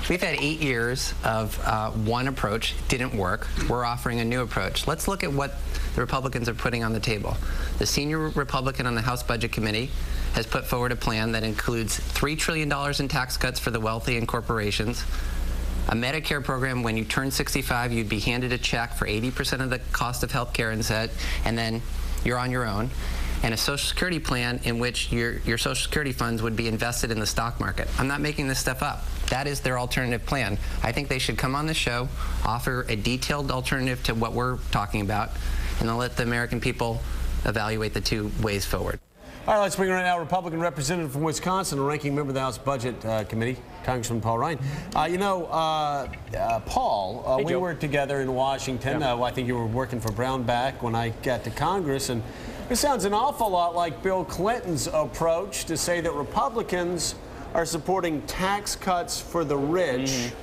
We've had 8 years of one approach. Didn't work. We're offering a new approach. Let's look at what the Republicans are putting on the table. The senior Republican on the House Budget Committee has put forward a plan that includes $3 trillion in tax cuts for the wealthy and corporations, a Medicare program when you turn 65, you'd be handed a check for 80% of the cost of health care and then you're on your own, and a Social Security plan in which your Social Security funds would be invested in the stock market. I'm not making this stuff up. That is their alternative plan. I think they should come on the show, offer a detailed alternative to what we're talking about, and then let the American people evaluate the two ways forward. All right, let's bring right now Republican representative from Wisconsin, a ranking member of the House Budget Committee, Congressman Paul Ryan. Paul, we worked together in Washington. I think you were working for Brownback when I got to Congress, and it sounds an awful lot like Bill Clinton's approach to say that Republicans are supporting tax cuts for the rich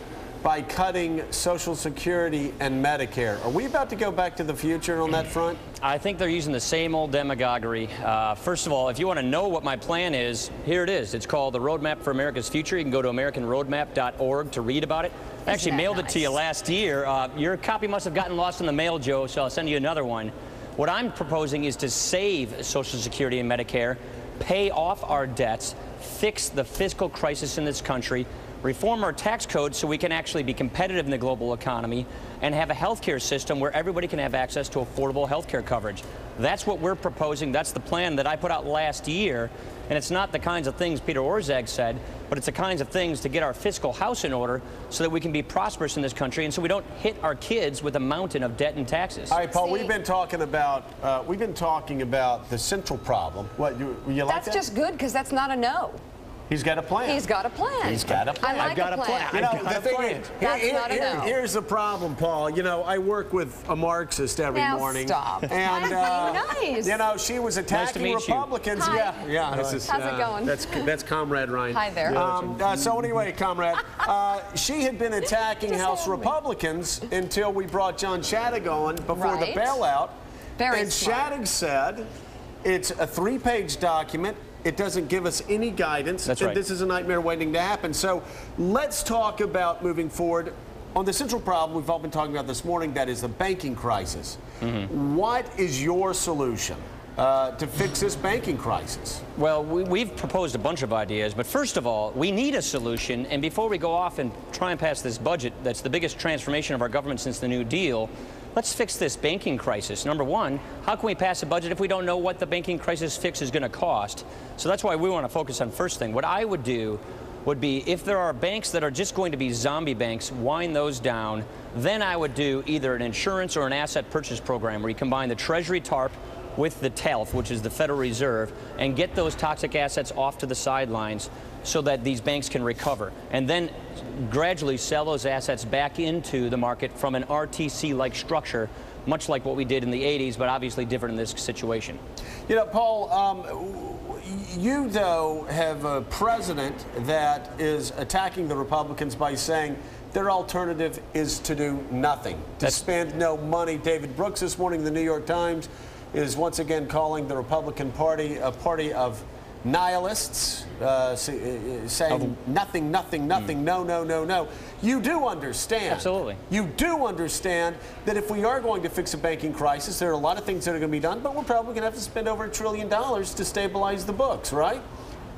by cutting Social Security and Medicare. Are we about to go back to the future on that front? I think they're using the same old demagoguery. First of all, if you want to know what my plan is, here it is. It's called The Roadmap for America's Future. You can go to AmericanRoadmap.org to read about it. I actually mailed it to you last year. Your copy must have gotten lost in the mail, Joe, so I'll send you another one. What I'm proposing is to save Social Security and Medicare, pay off our debts, fix the fiscal crisis in this country, reform our tax code so we can actually be competitive in the global economy, and have a healthcare system where everybody can have access to affordable healthcare coverage. That's what we're proposing. That's the plan that I put out last year. And it's not the kinds of things Peter Orszag said, but it's the kinds of things to get our fiscal house in order so that we can be prosperous in this country and so we don't hit our kids with a mountain of debt and taxes. All right, Paul, we've been talking about the central problem. What, you like that? That's just good because that's not a no. He's got a plan. He's got a plan. He's got a plan. I like I've got a plan. You know, the thing is, that's not a no. Here's the problem, Paul. You know, I work with a Marxist every morning. Stop. And nice. You know, she was attacking Republicans. Hi. Yeah. How's it going? That's Comrade Ryan. Hi there. So anyway, Comrade, she had been attacking House Republicans until we brought John Shadegg on before the bailout. Very smart. Shadegg said it's a 3-page document. It doesn't give us any guidance. That's right. This is a nightmare waiting to happen. So let's talk about moving forward on the central problem we've all been talking about this morning, that is the banking crisis. What is your solution to fix this banking crisis? Well, we've proposed a bunch of ideas, but first of all, we need a solution. And before we go off and try and pass this budget, that's the biggest transformation of our government since the New Deal, let's fix this banking crisis. Number one, how can we pass a budget if we don't know what the banking crisis fix is going to cost? So that's why we want to focus on first thing. What I would do would be, if there are banks that are just going to be zombie banks, wind those down. Then I would do either an insurance or an asset purchase program where you combine the Treasury TARP with the TALF, which is the Federal Reserve, and get those toxic assets off to the sidelines so that these banks can recover. And then gradually sell those assets back into the market from an RTC-like structure, much like what we did in the 80s, but obviously different in this situation. You know, Paul, you, though, have a president that is attacking the Republicans by saying their alternative is to do nothing, to spend no money. David Brooks this morning in the New York Times is once again calling the Republican Party a party of nihilists, saying nothing, no. You do understand. Absolutely. You do understand that if we are going to fix a banking crisis, there are a lot of things that are going to be done, but we're probably going to have to spend over $1 trillion to stabilize the books, right?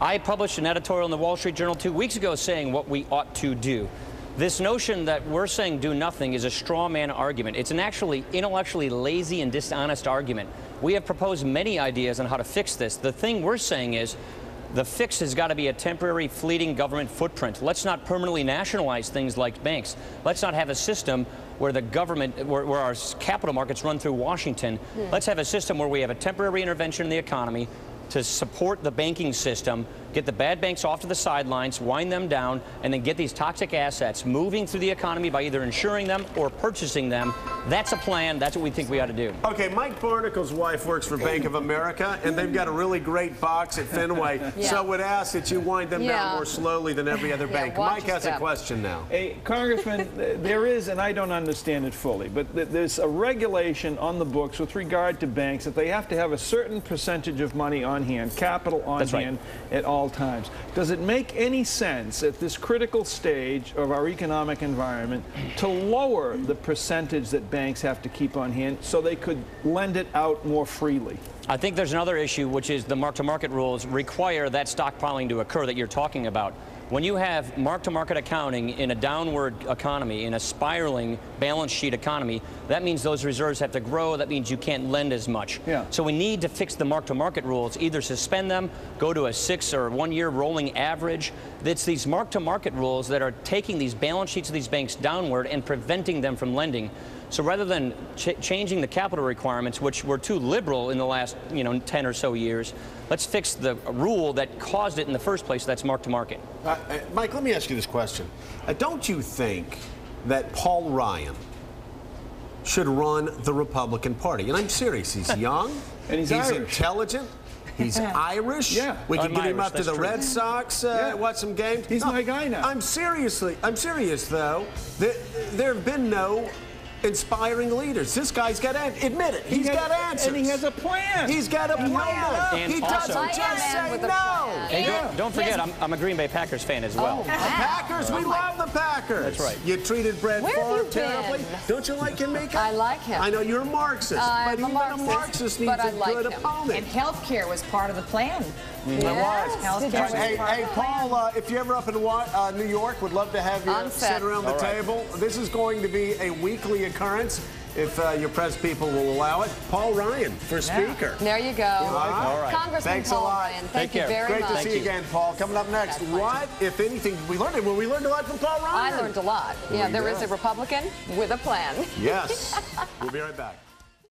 I published an editorial in the Wall Street Journal 2 weeks ago saying what we ought to do. This notion that we're saying do nothing is a straw man argument. It's an actually intellectually lazy and dishonest argument. We have proposed many ideas on how to fix this. The thing we're saying is the fix has got to be a temporary, fleeting government footprint. Let's not permanently nationalize things like banks. Let's not have a system where the government, where our capital markets run through Washington. Let's have a system where we have a temporary intervention in the economy to support the banking system, get the bad banks off to the sidelines, wind them down, and then get these toxic assets moving through the economy by either insuring them or purchasing them. That's a plan. That's what we think we ought to do. Okay, Mike Barnickel's wife works for Bank of America, and they've got a really great box at Fenway. So I would ask that you wind them down more slowly than every other bank. Mike has a question now. Hey, Congressman, there is, and I don't understand it fully, but there's a regulation on the books with regard to banks that they have to have a certain percentage of money on hand, capital on hand at all all times. Does it make any sense at this critical stage of our economic environment to lower the percentage that banks have to keep on hand so they could lend it out more freely? I think there's another issue, which is the mark-to-market rules require that stockpiling to occur that you're talking about. When you have mark-to-market accounting in a downward economy, in a spiraling balance sheet economy, that means those reserves have to grow. That means you can't lend as much. Yeah. So we need to fix the mark-to-market rules, either suspend them, go to a 6 or 1 year rolling average. It's these mark-to-market rules that are taking these balance sheets of these banks downward and preventing them from lending. So rather than changing the capital requirements, which were too liberal in the last 10 or so years, let's fix the rule that caused it in the first place. That's mark-to-market. Mike, let me ask you this question. Don't you think that Paul Ryan should run the Republican Party? And I'm serious. He's young. And he's Irish. intelligent. He's Irish. Yeah. We can I'm get him Irish, up to that's the true. Red Sox, watch some games. He's my guy now. I'm serious though. There have been no inspiring leaders. This guy's got admit it. He's got answers. And he has a plan. He's got a plan. And He also- doesn't just say with a no. plan. And don't forget, I'm a Green Bay Packers fan as well. The Packers, we love the Packers. That's right. You treated Brett Where have Favre you been? terribly. Don't you like him, Mika? I like him. I know you're a Marxist, I'm but a even Marxist, a Marxist needs but I a like good him. opponent. And health care was part of the plan. Yes. Health care was Hey, part of the plan. Paul, if you're ever up in New York, would love to have you I'm set. sit around the table. This is going to be a weekly occurrence, if your press people will allow it. Paul Ryan for Speaker. There you go. All right. Congressman Thanks a Paul lot. Ryan, Take thank you care. very Great much. to see you again, Paul. Coming up next, That's what, if anything, we learned? Well, we learned a lot from Paul Ryan. I learned a lot. Yeah, there is a Republican with a plan. Yes. We'll be right back.